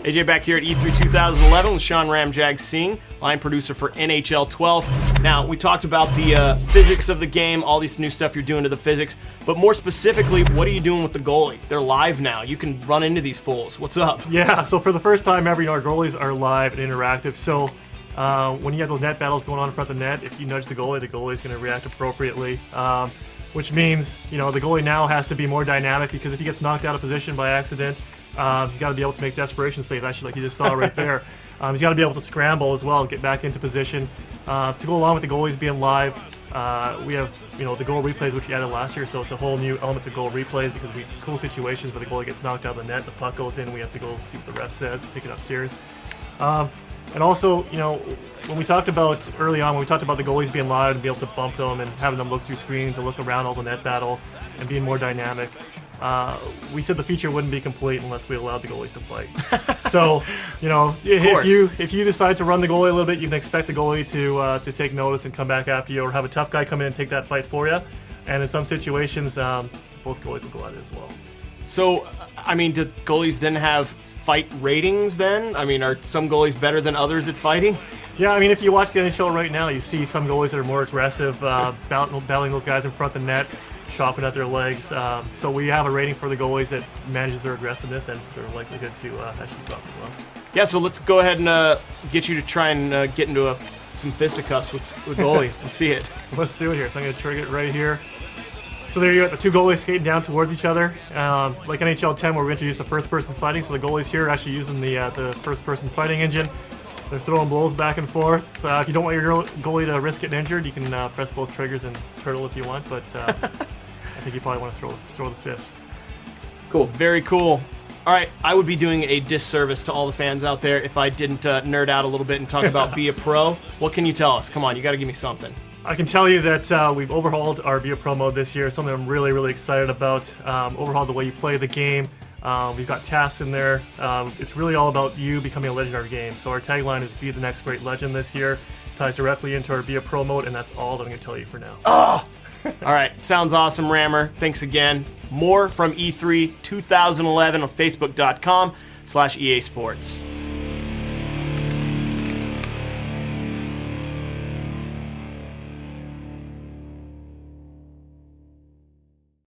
AJ back here at E3 2011 with Sean Ramjag Singh, line producer for NHL 12. Now, we talked about the physics of the game, all this new stuff you're doing to the physics, but more specifically, what are you doing with the goalie? They're live now. You can run into these fools. What's up? Yeah, so for the first time ever, our goalies are live and interactive. So when you have those net battles going on in front of the net, if you nudge the goalie is going to react appropriately. Which means, the goalie now has to be more dynamic, because if he gets knocked out of position by accident, he's got to be able to make desperation save, actually, like you just saw right there. He's got to be able to scramble as well, get back into position. To go along with the goalies being live, we have the goal replays, which we added last year, so it's a whole new element to goal replays, because we cool situations where the goalie gets knocked out of the net, the puck goes in, we have to go see what the ref says, take it upstairs. And also, when we talked about early on, when we talked about the goalies being live and be able to bump them and having them look through screens and look around all the net battles and being more dynamic, we said the feature wouldn't be complete unless we allowed the goalies to fight. So, if you decide to run the goalie a little bit, you can expect the goalie to take notice and come back after you, or have a tough guy come in and take that fight for you. And in some situations, both goalies will go at it as well. So, do goalies then have fight ratings then? Are some goalies better than others at fighting? Yeah, if you watch the NHL right now, you see some goalies that are more aggressive, battling those guys in front of the net, chopping at their legs. So we have a rating for the goalies that manages their aggressiveness and their likelihood to actually drop the gloves. Yeah, so let's go ahead and get you to try and get into some fisticuffs with the goalie and see it. Let's do it here. So I'm going to trigger it right here. So there you got the two goalies skating down towards each other, like NHL 10, where we introduced the first-person fighting. So the goalies here are actually using the first-person fighting engine. They're throwing blows back and forth. If you don't want your goalie to risk getting injured, you can press both triggers and turtle if you want. But I think you probably want to throw the fists. Cool. Very cool. All right, I would be doing a disservice to all the fans out there if I didn't nerd out a little bit and talk about Be a Pro. What can you tell us? Come on, you got to give me something. I can tell you that we've overhauled our Be a Pro mode this year, something I'm really, really excited about. Overhauled the way you play the game. We've got tasks in there. It's really all about you becoming a legend of our game. So our tagline is Be the Next Great Legend this year. Ties directly into our Be a Pro mode, and that's all that I'm going to tell you for now. Oh! All right, sounds awesome, Rammer. Thanks again. More from E3 2011 on Facebook.com/EA Sports.